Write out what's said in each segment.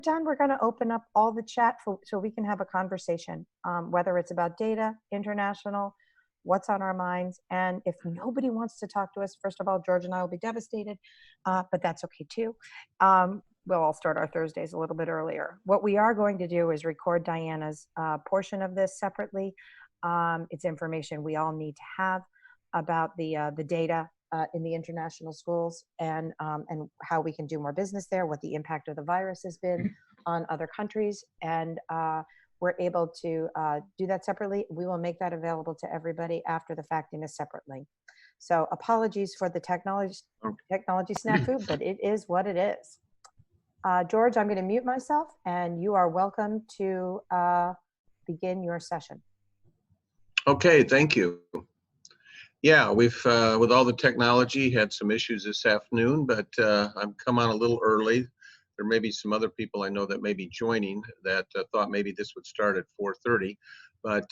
done, we're going to open up all the chat so we can have a conversation, whether it's about data, international, what's on our minds. And if nobody wants to talk to us, first of all, George and I will be devastated, but that's okay too. We'll all start our Thursdays a little bit earlier. What we are going to do is record Diana's portion of this separately. It's information we all need to have about the data in the international schools and how we can do more business there, what the impact of the virus has been on other countries. And we're able to do that separately. We will make that available to everybody after the fact in a separate link. So apologies for the technology snafu, but it is what it is. George, I'm going to mute myself and you are welcome to begin your session. Okay, thank you. Yeah, we've, with all the technology, had some issues this afternoon, but I've come on a little early. There may be some other people I know that may be joining that thought maybe this would start at 4:30, but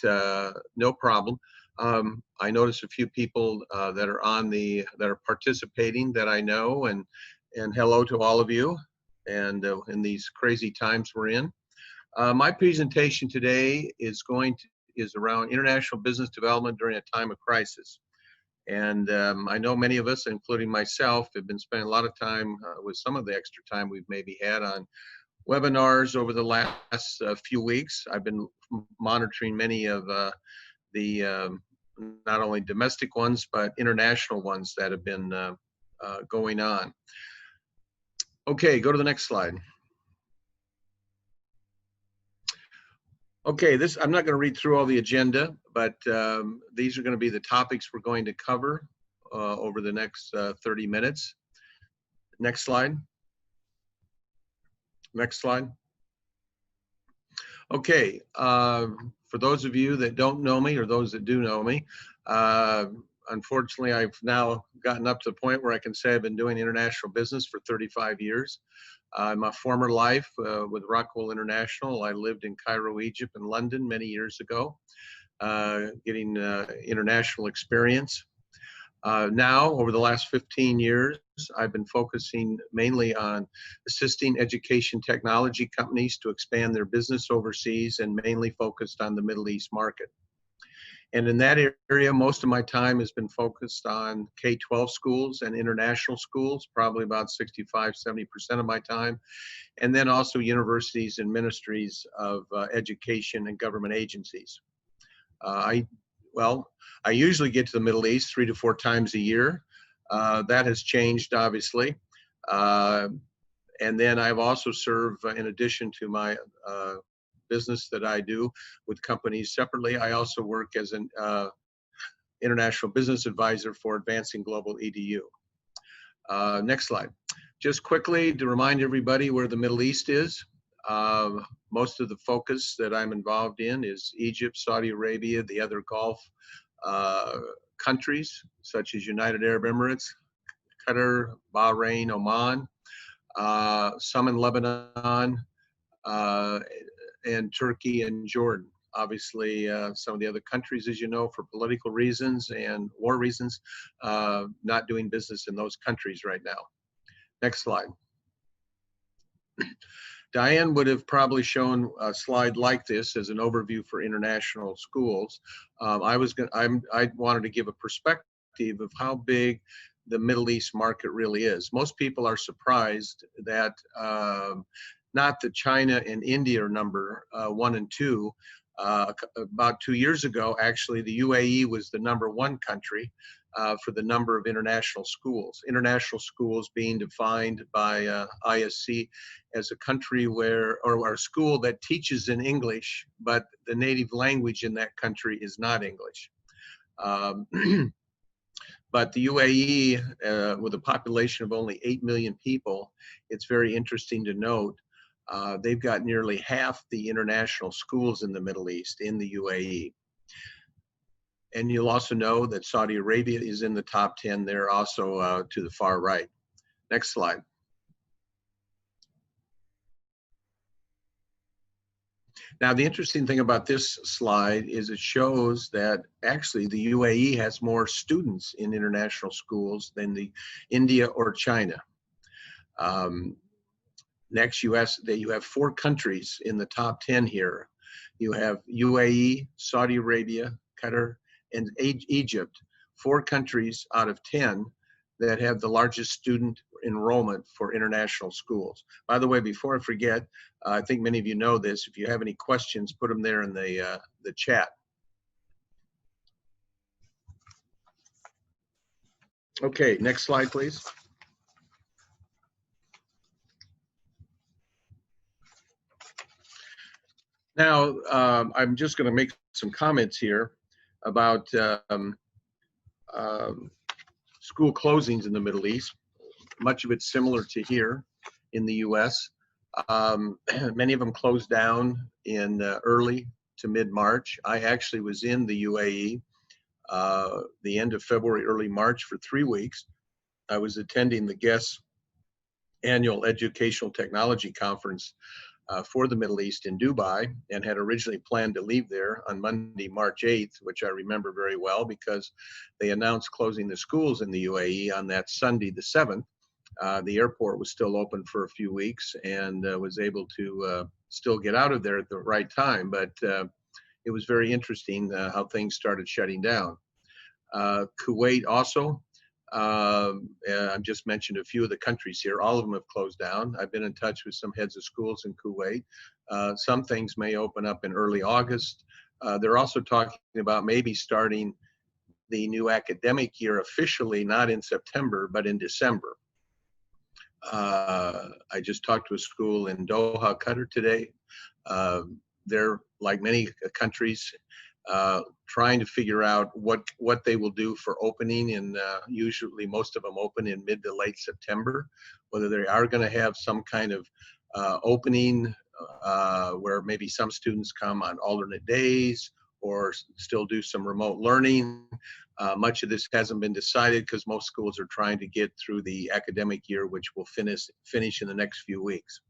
no problem. I noticed a few people that are on that are participating that I know, and hello to all of you, and in these crazy times we're in. My presentation today is around international business development during a time of crisis. And I know many of us, including myself, have been spending a lot of time with some of the extra time we've maybe had on webinars over the last few weeks. I've been monitoring many of the not only domestic ones, but international ones that have been going on. Okay, go to the next slide. Okay, I'm not going to read through all the agenda, but these are going to be the topics we're going to cover over the next 30 minutes. Next slide. Next slide. Okay, for those of you that don't know me or those that do know me, unfortunately, I've now gotten up to the point where I can say I've been doing international business for 35 years. In my former life with Rockwell International, I lived in Cairo, Egypt, and London many years ago, getting international experience. Now, over the last 15 years, I've been focusing mainly on assisting education technology companies to expand their business overseas and mainly focused on the Middle East market. And in that area, most of my time has been focused on K-12 schools and international schools, probably about 65–70% of my time, and then also universities and ministries of education and government agencies. I usually get to the Middle East 3 to 4 times a year. That has changed, obviously. And then I've also served, in addition to my business that I do with companies separately, I also work as an international business advisor for Advancing Global EDU. Next slide. Just quickly to remind everybody where the Middle East is. Most of the focus that I'm involved in is Egypt, Saudi Arabia, the other Gulf countries such as United Arab Emirates, Qatar, Bahrain, Oman, some in Lebanon, and Turkey and Jordan. Obviously, some of the other countries, as you know, for political reasons and war reasons, not doing business in those countries right now. Next slide. Diane would have probably shown a slide like this as an overview for international schools. I wanted to give a perspective of how big the Middle East market really is. Most people are surprised that not that China and India are number 1 and 2. About 2 years ago, actually, the UAE was the #1 country for the number of international schools. International schools being defined by ISC as a country or a school that teaches in English, but the native language in that country is not English. But the UAE, with a population of only 8 million people, it's very interesting to note they've got nearly half the international schools in the Middle East in the UAE. And you'll also know that Saudi Arabia is in the top 10 there, also to the far right. Next slide. Now, the interesting thing about this slide is it shows that actually the UAE has more students in international schools than India or China. Next, you have 4 countries in the top 10 here. You have UAE, Saudi Arabia, Qatar, and Egypt. 4 countries out of 10 that have the largest student enrollment for international schools. By the way, before I forget, I think many of you know this. If you have any questions, put them there in the chat. Okay, next slide, please. Now, I'm just going to make some comments here about school closings in the Middle East. Much of it's similar to here in the U.S. Many of them closed down in early to mid-March. I actually was in the UAE the end of February, early March for 3 weeks. I was attending the GUESS annual educational technology conference for the Middle East in Dubai, and had originally planned to leave there on Monday, March 8th, which I remember very well because they announced closing the schools in the UAE on that Sunday, the 7th. The airport was still open for a few weeks and was able to still get out of there at the right time, but it was very interesting how things started shutting down. Kuwait also. I've just mentioned a few of the countries here. All of them have closed down. I've been in touch with some heads of schools in Kuwait. Some things may open up in early August. They're also talking about maybe starting the new academic year officially, not in September, but in December. I just talked to a school in Doha, Qatar today. They're, like many countries, trying to figure out what they will do for opening, and usually most of them open in mid to late September, whether they are going to have some kind of opening where maybe some students come on alternate days or still do some remote learning. Much of this hasn't been decided because most schools are trying to get through the academic year, which will finish in the next few weeks.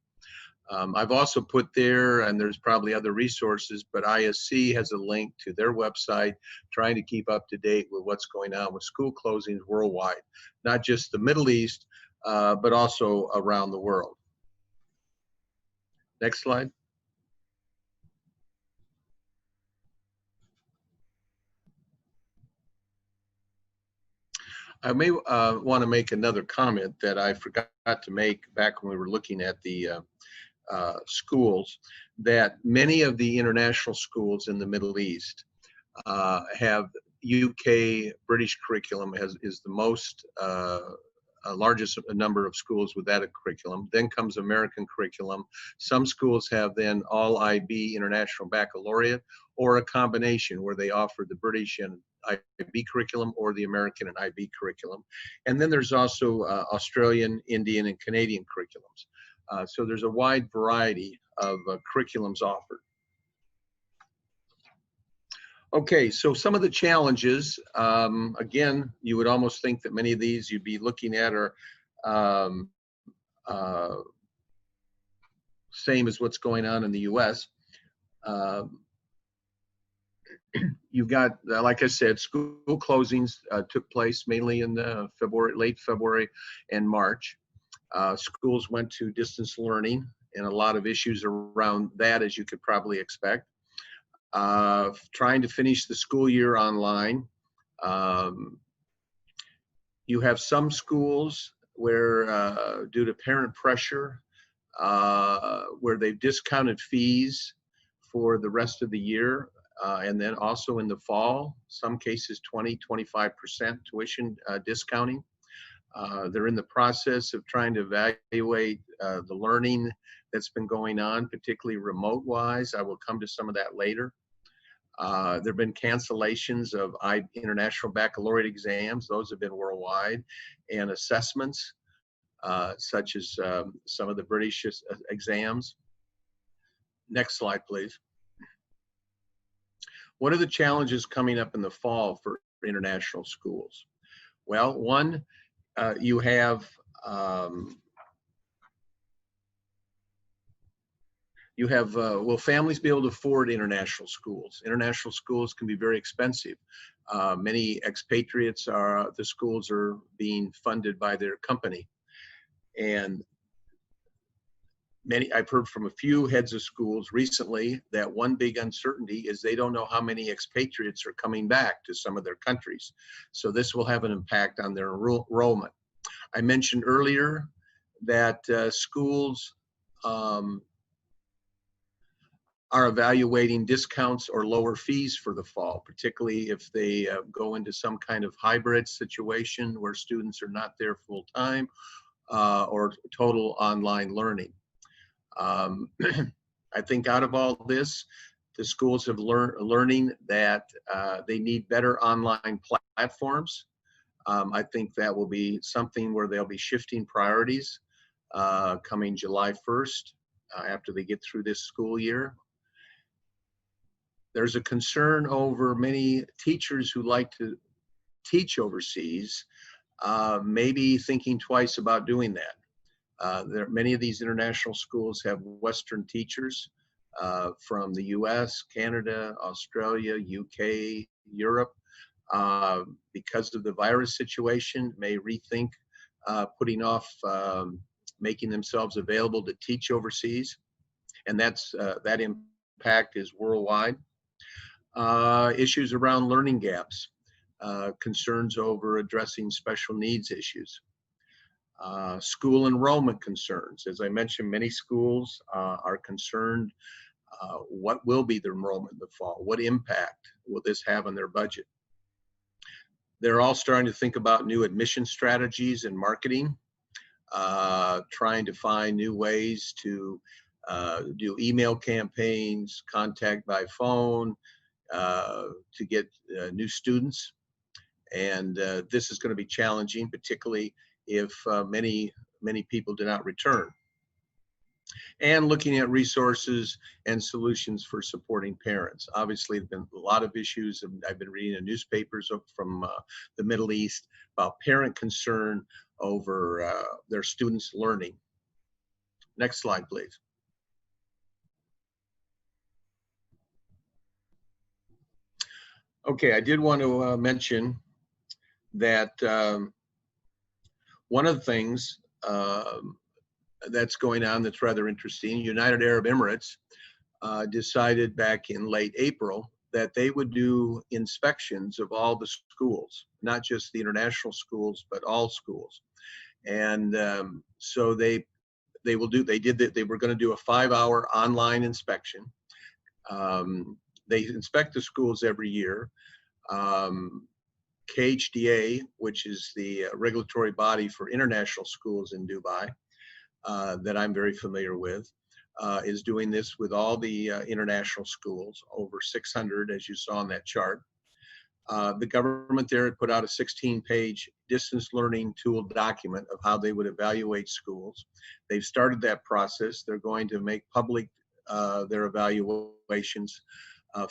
I've also put there, and there's probably other resources, but ISC has a link to their website trying to keep up to date with what's going on with school closings worldwide, not just the Middle East, but also around the world. Next slide. I may want to make another comment that I forgot to make back when we were looking at the schools, that many of the international schools in the Middle East have UK British curriculum is the most largest number of schools with that curriculum. Then comes American curriculum. Some schools have then all IB International Baccalaureate, or a combination where they offer the British and IB curriculum or the American and IB curriculum. And then there's also Australian, Indian, and Canadian curriculums. So there's a wide variety of curriculums offered. Okay, so some of the challenges, again, you would almost think that many of these you'd be looking at are same as what's going on in the US. You've got, like I said, school closings took place mainly in late February and March. Schools went to distance learning, and a lot of issues around that, as you could probably expect. Trying to finish the school year online. You have some schools where, due to parent pressure, where they've discounted fees for the rest of the year, and then also in the fall, some cases 20–25% tuition discounting. They're in the process of trying to evaluate the learning that's been going on, particularly remote-wise. I will come to some of that later. There have been cancellations of international baccalaureate exams. Those have been worldwide. And assessments, such as some of the British exams. Next slide, please. What are the challenges coming up in the fall for international schools? Well, one, you have will families be able to afford international schools? International schools can be very expensive. Many expatriates the schools are being funded by their company. And I've heard from a few heads of schools recently that one big uncertainty is they don't know how many expatriates are coming back to some of their countries. So this will have an impact on their enrollment. I mentioned earlier that schools are evaluating discounts or lower fees for the fall, particularly if they go into some kind of hybrid situation where students are not there full time or total online learning. I think out of all this, the schools have learning that they need better online platforms. I think that will be something where they'll be shifting priorities coming July 1st after they get through this school year. There's a concern over many teachers who like to teach overseas, maybe thinking twice about doing that. Many of these international schools have Western teachers from the US, Canada, Australia, UK, Europe. Because of the virus situation, may rethink putting off making themselves available to teach overseas. And that impact is worldwide. Issues around learning gaps, concerns over addressing special needs issues. School enrollment concerns. As I mentioned, many schools are concerned what will be the enrollment in the fall? What impact will this have on their budget? They're all starting to think about new admission strategies and marketing, trying to find new ways to do email campaigns, contact by phone, to get new students. And this is going to be challenging, particularly if many people do not return. And looking at resources and solutions for supporting parents. Obviously, there have been a lot of issues. I've been reading the newspapers from the Middle East about parent concern over their students' learning. Next slide, please. Okay, I did want to mention that one of the things that's going on that's rather interesting, United Arab Emirates decided back in late April that they would do inspections of all the schools, not just the international schools, but all schools. And so they were going to do a 5-hour online inspection. They inspect the schools every year. KHDA, which is the regulatory body for international schools in Dubai, that I'm very familiar with, is doing this with all the international schools, over 600, as you saw on that chart. The government there had put out a 16-page distance learning tool document of how they would evaluate schools. They've started that process. They're going to make public their evaluations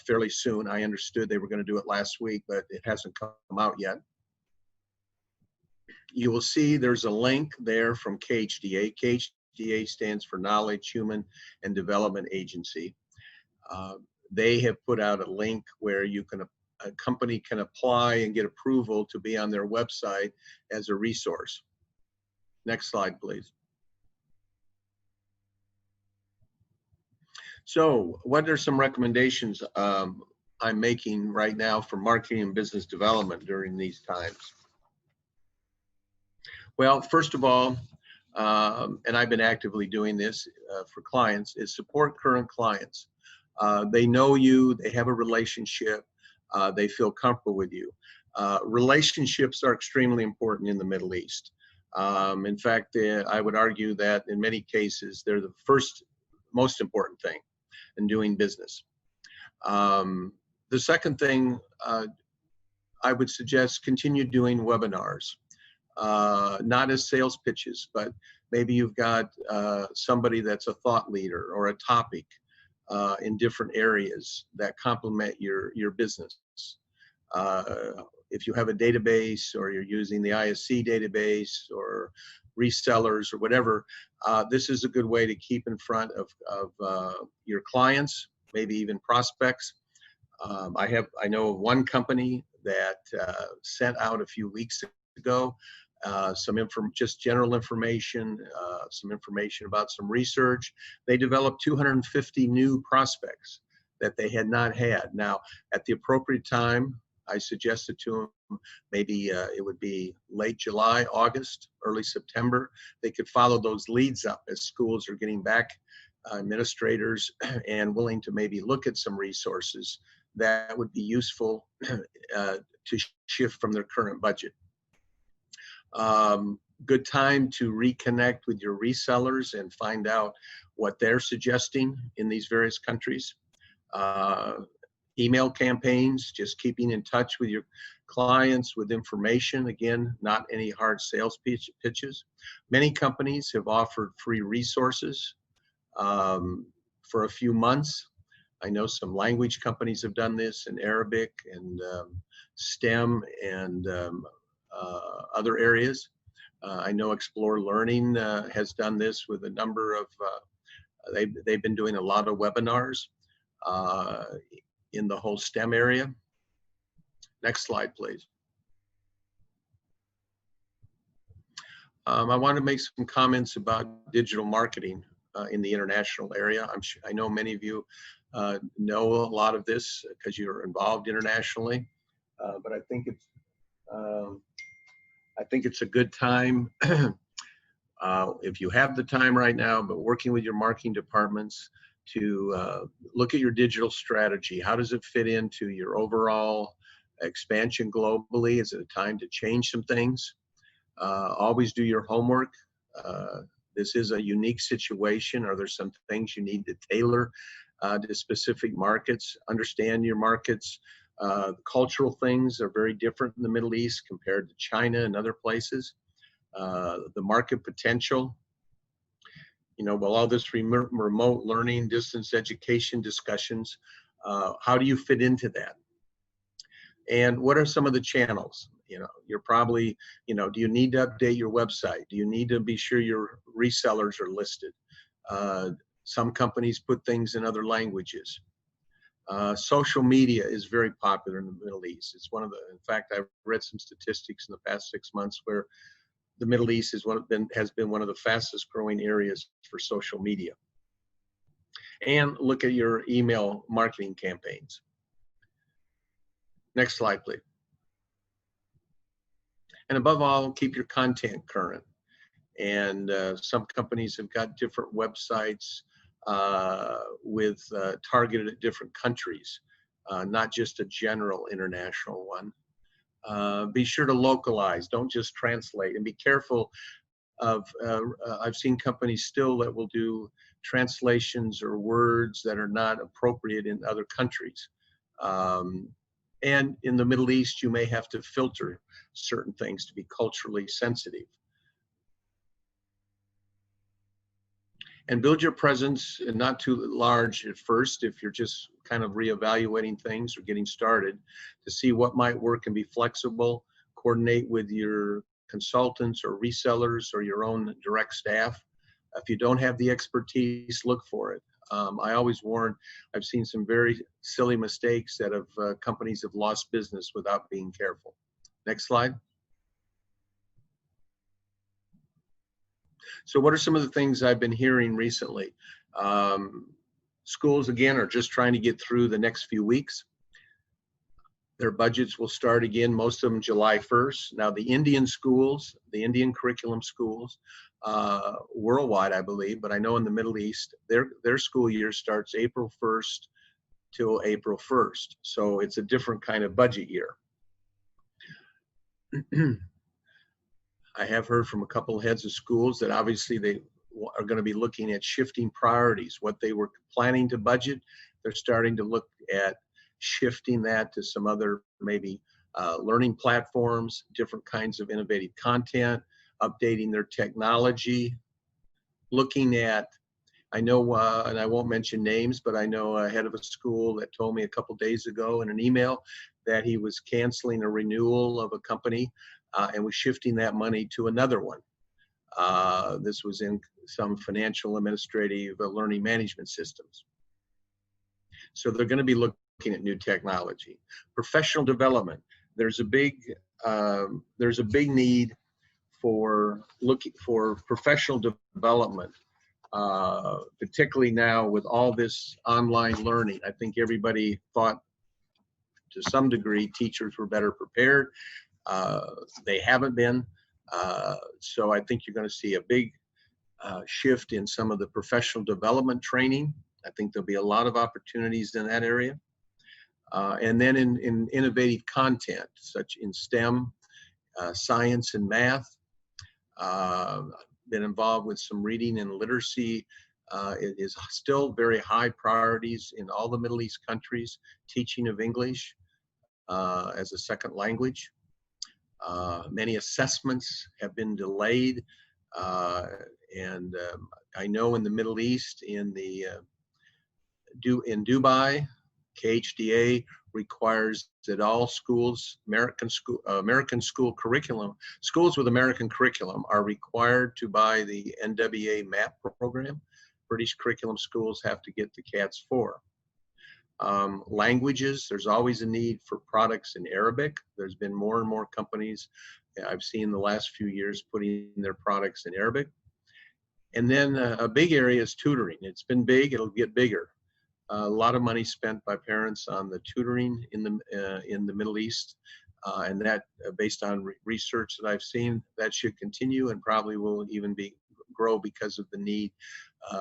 fairly soon. I understood they were going to do it last week, but it hasn't come out yet. You will see there's a link there from KHDA. KHDA stands for Knowledge, Human, and Development Agency. They have put out a link where a company can apply and get approval to be on their website as a resource. Next slide, please. So what are some recommendations I'm making right now for marketing and business development during these times? Well, first of all, and I've been actively doing this for clients, is support current clients. They know you, they have a relationship, they feel comfortable with you. Relationships are extremely important in the Middle East. In fact, I would argue that in many cases, they're the most important thing in doing business. The second thing, I would suggest continue doing webinars. Not as sales pitches, but maybe you've got somebody that's a thought leader or a topic in different areas that complement your business. If you have a database or you're using the ISC database or resellers or whatever, this is a good way to keep in front of your clients, maybe even prospects. I know of one company that sent out a few weeks ago just general information, some information about some research. They developed 250 new prospects that they had not had. Now, at the appropriate time, I suggested to them maybe it would be late July, August, early September. They could follow those leads up as schools are getting back administrators and willing to maybe look at some resources that would be useful to shift from their current budget. Good time to reconnect with your resellers and find out what they're suggesting in these various countries. Email campaigns, just keeping in touch with your clients with information. Again, not any hard sales pitches. Many companies have offered free resources for a few months. I know some language companies have done this in Arabic and STEM and other areas. I know Explore Learning has done this with a number of, they've been doing a lot of webinars in the whole STEM area. Next slide, please. I want to make some comments about digital marketing in the international area. I know many of you know a lot of this because you're involved internationally, but I think it's a good time if you have the time right now, but working with your marketing departments to look at your digital strategy. How does it fit into your overall expansion globally? Is it a time to change some things? Always do your homework. This is a unique situation. Are there some things you need to tailor to specific markets? Understand your markets. Cultural things are very different in the Middle East compared to China and other places. The market potential, with all this remote learning, distance education discussions, how do you fit into that? And what are some of the channels? You're probably, do you need to update your website? Do you need to be sure your resellers are listed? Some companies put things in other languages. Social media is very popular in the Middle East. It's in fact, I've read some statistics in the past 6 months where the Middle East has been one of the fastest growing areas for social media. And look at your email marketing campaigns. Next slide, please. And above all, keep your content current. And some companies have got different websites with targeted at different countries, not just a general international one. Be sure to localize, don't just translate, and be careful of, I've seen companies still that will do translations or words that are not appropriate in other countries. And in the Middle East, you may have to filter certain things to be culturally sensitive. And build your presence, and not too large at first if you're just kind of reevaluating things or getting started, to see what might work and be flexible. Coordinate with your consultants or resellers or your own direct staff. If you don't have the expertise, look for it. I always warn, I've seen some very silly mistakes that companies have lost business without being careful. Next slide. So what are some of the things I've been hearing recently? Schools, again, are just trying to get through the next few weeks. Their budgets will start again, most of them July 1st. Now the Indian schools, the Indian curriculum schools, worldwide, I believe, but I know in the Middle East, their school year starts April 1st till April 1st. So it's a different kind of budget year. I have heard from a couple of heads of schools that obviously they are going to be looking at shifting priorities. What they were planning to budget, they're starting to look at shifting that to some other maybe learning platforms, different kinds of innovative content, updating their technology, looking at, I know, and I won't mention names, but I know a head of a school that told me a couple days ago in an email that he was canceling a renewal of a company and was shifting that money to another one. This was in some financial administrative learning management systems. So they're going to be looking at new technology. Professional development. There's a big need for looking for professional development, particularly now with all this online learning. I think everybody thought to some degree teachers were better prepared. They haven't been. So I think you're going to see a big shift in some of the professional development training. I think there'll be a lot of opportunities in that area. And then in innovative content, such in STEM, science and math. Been involved with some reading and literacy. It is still very high priorities in all the Middle East countries, teaching of English as a second language. Many assessments have been delayed. And I know in the Middle East, in Dubai, KHDA requires that all schools, American school curriculum, schools with American curriculum are required to buy the NWA MAP program. British curriculum schools have to get the CATS 4. Languages, there's always a need for products in Arabic. There's been more and more companies I've seen the last few years putting their products in Arabic. And then a big area is tutoring. It's been big, it'll get bigger. A lot of money spent by parents on the tutoring in the Middle East, and that based on research that I've seen, that should continue and probably will even grow because of the need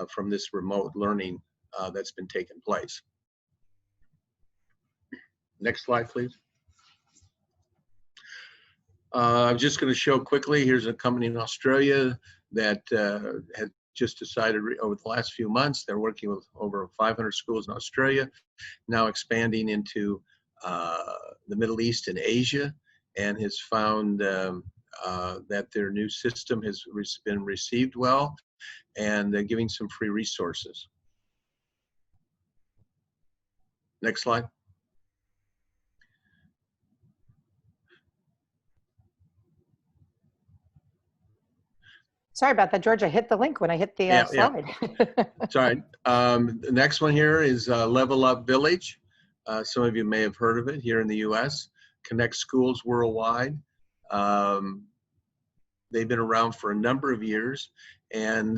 from this remote learning that's been taking place. Next slide, please. I'm just going to show quickly. Here's a company in Australia that has just decided over the last few months, they're working with over 500 schools in Australia, now expanding into the Middle East and Asia, and has found that their new system has been received well, and they're giving some free resources. Next slide. Sorry about that, George. I hit the link when I hit the slide. Yeah. Sorry. The next one here is Level Up Village. Some of you may have heard of it here in the U.S. Connects schools worldwide. They've been around for a number of years, and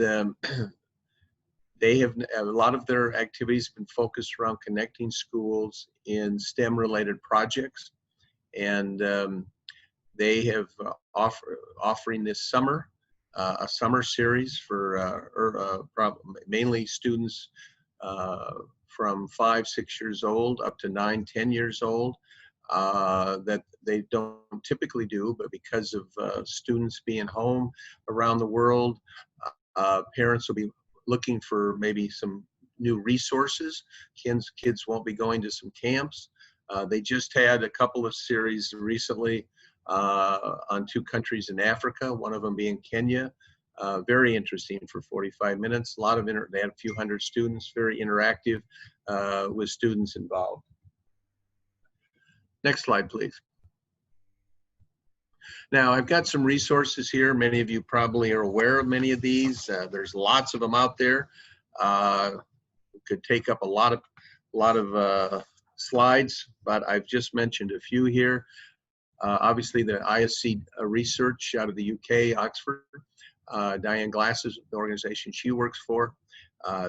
they have a lot of their activities been focused around connecting schools in STEM-related projects, and they have offering this summer. A summer series for mainly students from 5, 6 years old up to 9, 10 years old that they don't typically do, but because of students being home around the world, parents will be looking for maybe some new resources. Kids won't be going to some camps. They just had a couple of series recently on 2 countries in Africa, one of them being Kenya. Very interesting for 45 minutes. A lot of they had a few hundred students, very interactive with students involved. Next slide, please. Now, I've got some resources here. Many of you probably are aware of many of these. There's lots of them out there. It could take up a lot of slides, but I've just mentioned a few here. Obviously, the ISC research out of the UK, Oxford, Diane Glass is the organization she works for.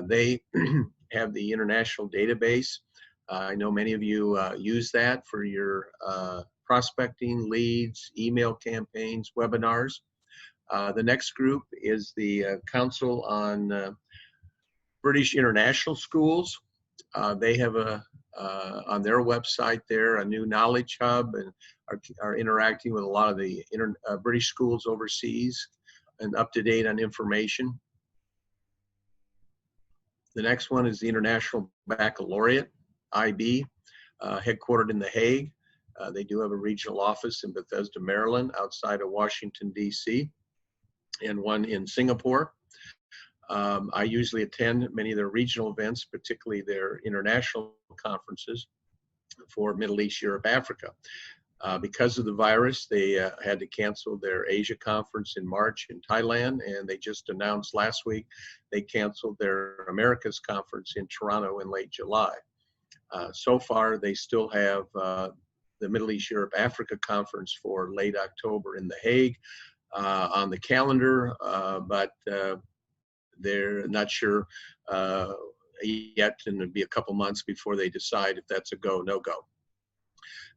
They have the international database. I know many of you use that for your prospecting, leads, email campaigns, webinars. The next group is the Council on British International Schools. They have on their website there a new knowledge hub, and are interacting with a lot of the British schools overseas and up to date on information. The next one is the International Baccalaureate, IB, headquartered in The Hague. They do have a regional office in Bethesda, Maryland, outside of Washington, D.C., and one in Singapore. I usually attend many of their regional events, particularly their international conferences for Middle East, Europe, Africa. Because of the virus, they had to cancel their Asia conference in March in Thailand, and they just announced last week they canceled their Americas conference in Toronto in late July. So far, they still have the Middle East, Europe, Africa conference for late October in The Hague. on the calendar, but they're not sure yet, and it'll be a couple months before they decide if that's a go, no go.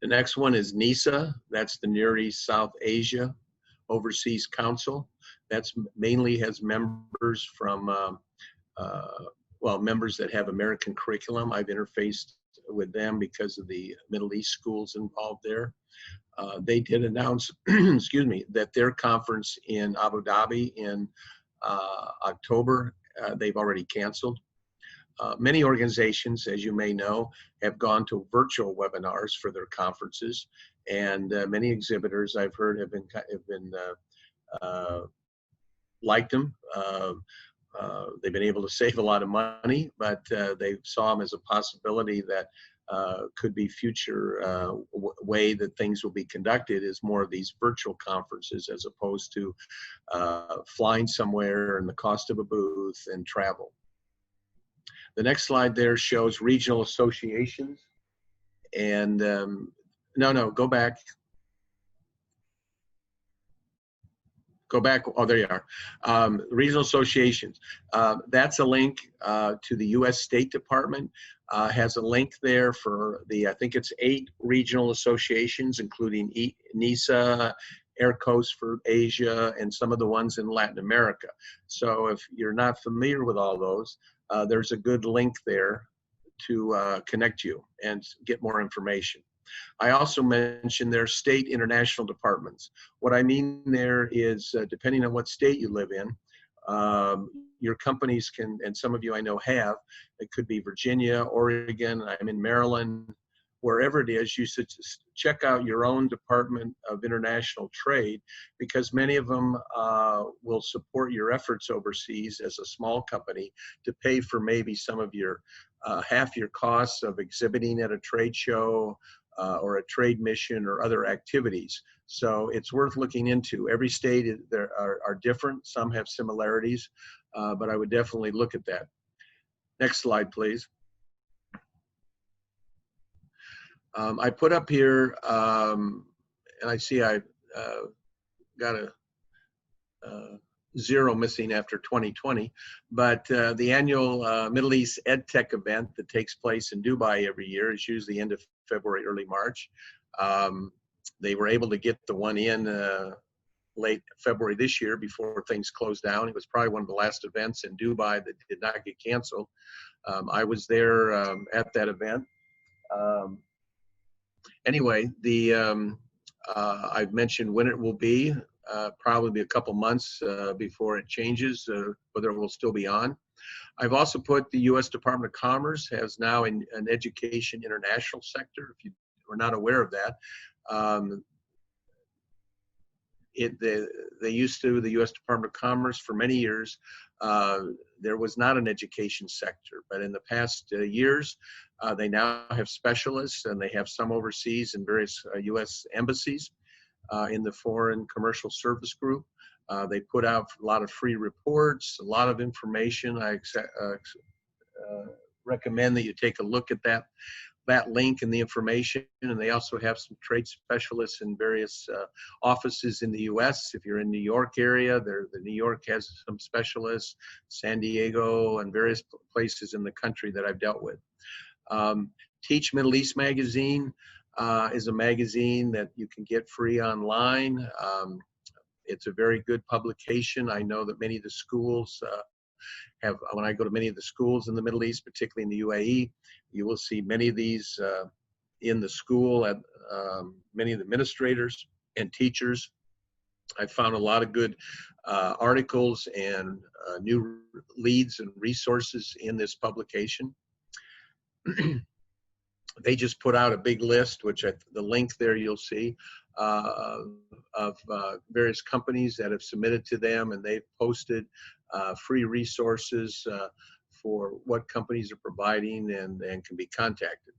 The next one is NISA. That's the Near East South Asia Overseas Council. That's mainly has members from, well, members that have American curriculum. I've interfaced with them because of the Middle East schools involved there. They did announce, excuse me, that their conference in Abu Dhabi in October, they've already canceled. Many organizations, as you may know, have gone to virtual webinars for their conferences, and many exhibitors I've heard have been liked them. They've been able to save a lot of money, but they saw them as a possibility that could be future way that things will be conducted is more of these virtual conferences as opposed to flying somewhere and the cost of a booth and travel. The next slide there shows regional associations, and no, go back. Go back. Oh, there you are. Regional associations. That's a link to the U.S. State Department. Has a link there for the, I think it's 8 regional associations, including NISA, AirCoast for Asia, and some of the ones in Latin America. So if you're not familiar with all those, there's a good link there to connect you and get more information. I also mentioned their state international departments. What I mean there is, depending on what state you live in, your companies can, and some of you I know have, it could be Virginia, Oregon, I'm in Maryland, wherever it is, you should check out your own Department of International Trade, because many of them will support your efforts overseas as a small company to pay for maybe some of your, half your costs of exhibiting at a trade show, or a trade mission or other activities. So it's worth looking into. Every state are different. Some have similarities, but I would definitely look at that. Next slide, please. I put up here, and I see I got a 0 missing after 2020, but the annual Middle East EdTech event that takes place in Dubai every year is usually end of February, early March. They were able to get the one in late February this year before things closed down. It was probably one of the last events in Dubai that did not get canceled. I was there at that event. Anyway, I've mentioned when it will be. Probably be a couple months before it changes, whether it will still be on. I've also put the U.S. Department of Commerce has now an education international sector. If you were not aware of that, they used to, the U.S. Department of Commerce for many years, there was not an education sector, but in the past years, they now have specialists, and they have some overseas in various U.S. embassies. In the Foreign Commercial Service Group. They put out a lot of free reports, a lot of information. I recommend that you take a look at that link and the information. And they also have some trade specialists in various offices in the U.S. If you're in New York area, the New York has some specialists, San Diego, and various places in the country that I've dealt with. Teach Middle East magazine is a magazine that you can get free online. It's a very good publication. I know that many of the schools when I go to many of the schools in the Middle East, particularly in the UAE, you will see many of these in the school at many of the administrators and teachers. I found a lot of good articles and new leads and resources in this publication. They just put out a big list, which the link there you'll see, of various companies that have submitted to them, and they've posted free resources for what companies are providing and can be contacted.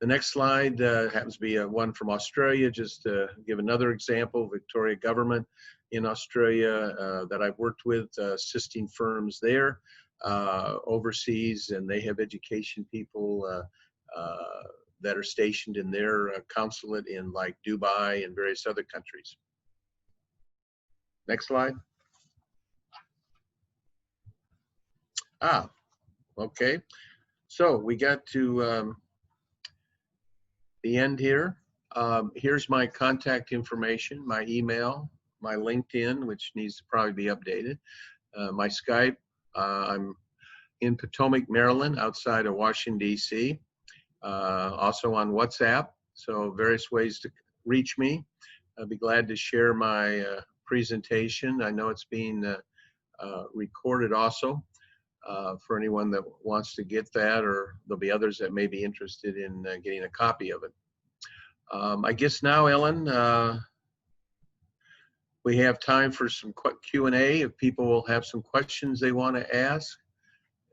The next slide happens to be one from Australia, just to give another example. Victoria Government in Australia that I've worked with, assisting firms there overseas, and they have education people that are stationed in their consulate in like Dubai and various other countries. Next slide. Ah, okay. So we got to the end here. Here's my contact information, my email, my LinkedIn, which needs to probably be updated, my Skype. I'm in Potomac, Maryland, outside of Washington, D.C. Also on WhatsApp, so various ways to reach me. I'd be glad to share my presentation. I know it's being recorded also for anyone that wants to get that, or there'll be others that may be interested in getting a copy of it. I guess now, Ellen, we have time for some Q&A if people will have some questions they want to ask.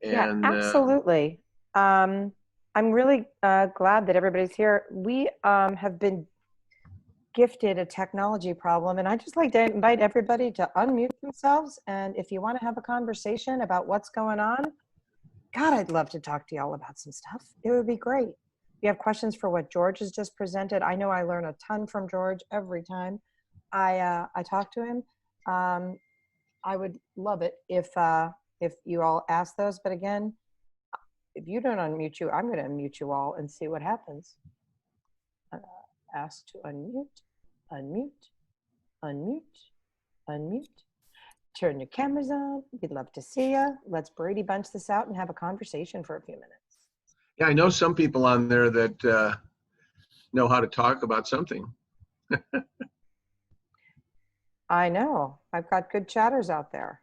And, yeah, absolutely. I'm really glad that everybody's here. We have been gifted a technology problem, and I just like to invite everybody to unmute themselves. And if you want to have a conversation about what's going on, God, I'd love to talk to y'all about some stuff. It would be great. If you have questions for what George has just presented, I know I learn a ton from George every time I talk to him. I would love it if you all ask those. But again, if you don't unmute you, I'm going to unmute you all and see what happens. Ask to unmute, unmute, unmute, unmute. Turn your cameras on. We'd love to see you. Let's Brady Bunch this out and have a conversation for a few minutes. yeah, I know some people on there that know how to talk about something. I know. I've got good chatters out there.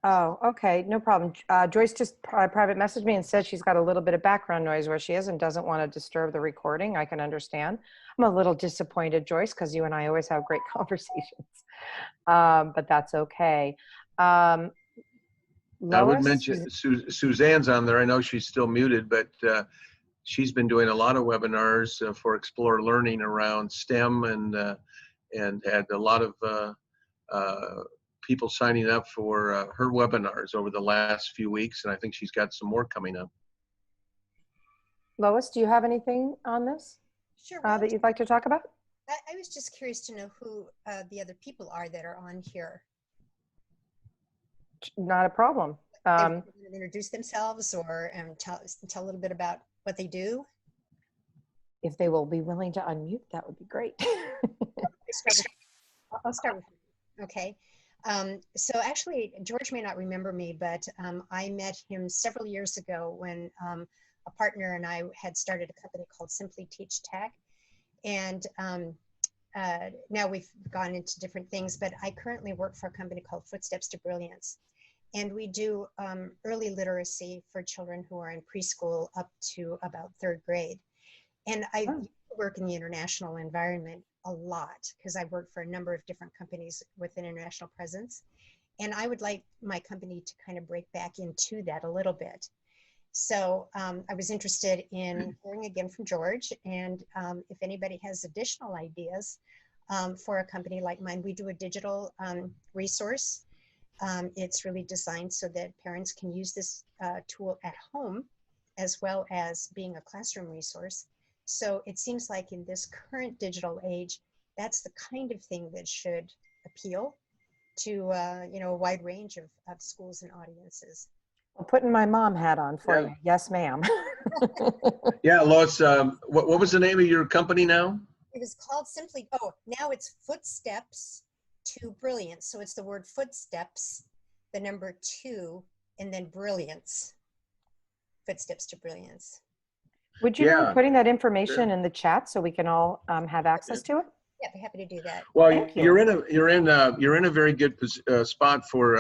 Oh, okay. No problem. Joyce just private messaged me and said she's got a little bit of background noise where she is and doesn't want to disturb the recording. I can understand. I'm a little disappointed, Joyce, because you and I always have great conversations. But that's okay. I would Lois? mention Suzanne's on there. I know she's still muted, but she's been doing a lot of webinars for Explore Learning around STEM, and had a lot of people signing up for her webinars over the last few weeks, and I think she's got some more coming up. Lois, do you have anything on this Sure. that you'd like to talk about? I was just curious to know who the other people are that are on here. Not a problem. They want to introduce themselves or tell a little bit about what they do. If they will be willing to unmute, that would be great. I'll start with you. Okay. So actually, George may not remember me, but I met him several years ago when a partner and I had started a company called Simply Teach Tech. And now we've gone into different things, but I currently work for a company called Footsteps to Brilliance. And we do early literacy for children who are in preschool up to about 3rd grade. And I work in the international environment a lot because I work for a number of different companies with an international presence. And I would like my company to kind of break back into that a little bit. So I was interested in hearing again from George. And if anybody has additional ideas for a company like mine, we do a digital resource. It's really designed so that parents can use this tool at home as well as being a classroom resource. So it seems like in this current digital age, that's the kind of thing that should appeal to a wide range of schools and audiences. I'm putting my mom hat on for you. Yes, ma'am. Yeah, Lois, what was the name of your company now? It was called now it's Footsteps to Brilliance. So it's the word footsteps, the number 2, and then brilliance. Footsteps to Brilliance. Would you mind putting that information in the chat so we can all have access to it? Yeah, I'd be happy to do that. Well, you're in a very good spot for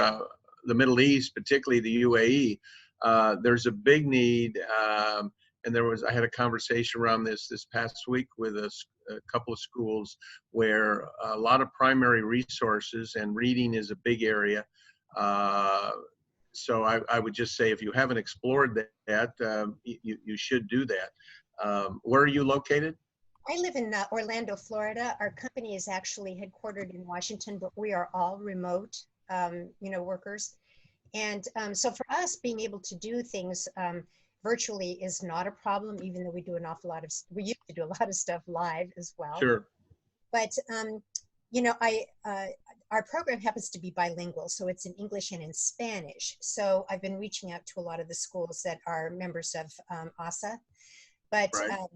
the Middle East, particularly the UAE. There's a big need, and I had a conversation around this past week with a couple of schools where a lot of primary resources and reading is a big area. So I would just say if you haven't explored that, you should do that. Where are you located? I live in Orlando, Florida. Our company is actually headquartered in Washington, but we are all remote, workers. And so for us, being able to do things virtually is not a problem, even though we do we used to do a lot of stuff live as well. Sure. But, our program happens to be bilingual, so it's in English and in Spanish. So I've been reaching out to a lot of the schools that are members of ASA. But Right.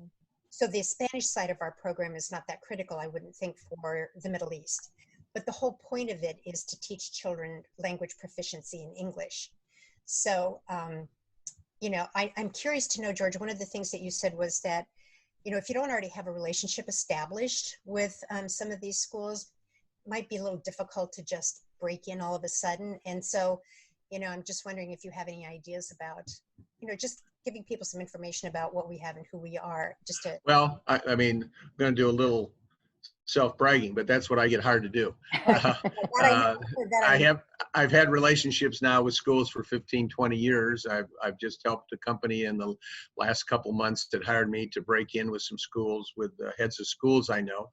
so the Spanish side of our program is not that critical, I wouldn't think, for the Middle East. But the whole point of it is to teach children language proficiency in English. So, you know, I'm curious to know, George, one of the things that you said was that, you know, if you don't already have a relationship established with some of these schools, it might be a little difficult to just break in all of a sudden. And so, you know, I'm just wondering if you have any ideas about, you know, just giving people some information about what we have and who we are, just to. Well, I mean, I'm going to do a little self-bragging, but that's what I get hired to do. I've had relationships now with schools for 15, 20 years. I've just helped a company in the last couple months that hired me to break in with some schools with the heads of schools I know.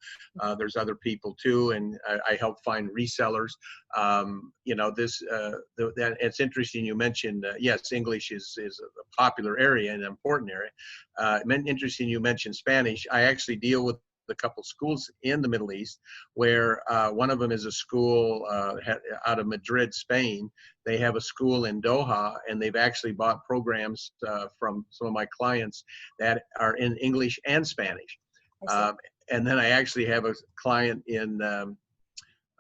There's other people too, and I help find resellers. You know, it's interesting you mentioned, yes, English is a popular area and an important area. Interesting you mentioned Spanish. I actually deal with a couple schools in the Middle East where one of them is a school out of Madrid, Spain. They have a school in Doha, and they've actually bought programs from some of my clients that are in English and Spanish. And then I actually have a client in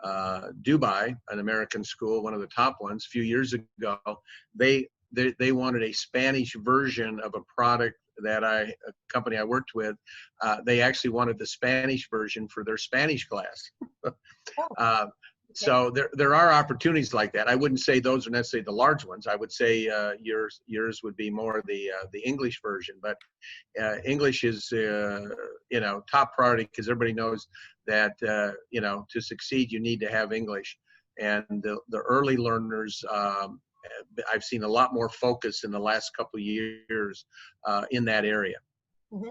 Dubai, an American school, one of the top ones, a few years ago. They wanted a Spanish version of a product that a company I worked with, they actually wanted the Spanish version for their Spanish class. So there are opportunities like that. I wouldn't say those are necessarily the large ones. I would say yours would be more the English version, but English is you know, top priority, because everybody knows that you know, to succeed you need to have English, and the early learners. I've seen a lot more focus in the last couple of years in that area. Mm-hmm.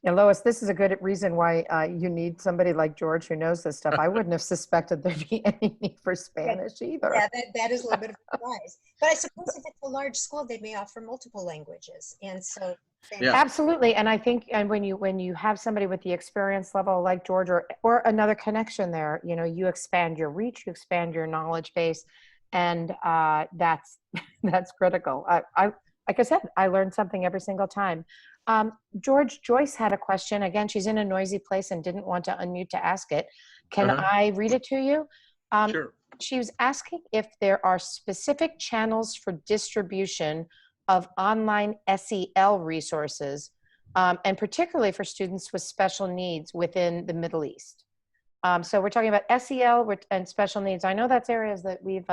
Yeah, Lois, this is a good reason why you need somebody like George who knows this stuff. I wouldn't have suspected there'd be any need for Spanish either. Yeah, that is a little bit of a surprise. But I suppose if it's a large school, they may offer multiple languages, and so. Yeah. Absolutely, and I think, and when you have somebody with the experience level like George, or another connection there, you know, you expand your reach, you expand your knowledge base. And that's critical. Like I said, I learned something every single time. Joyce had a question. Again, she's in a noisy place and didn't want to unmute to ask it. Can I read it to you? Sure. She was asking if there are specific channels for distribution of online SEL resources, and particularly for students with special needs within the Middle East. So we're talking about SEL and special needs. I know that's areas that we've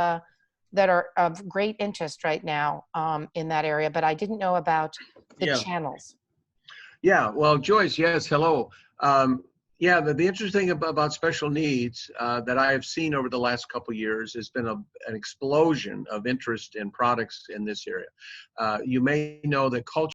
that are of great interest right now in that area, but I didn't know about the channels. Yeah, well, Joyce, yes, hello. Yeah, the interesting thing about special needs that I have seen over the last couple of years has been an explosion of interest in products in this area. You may know that culture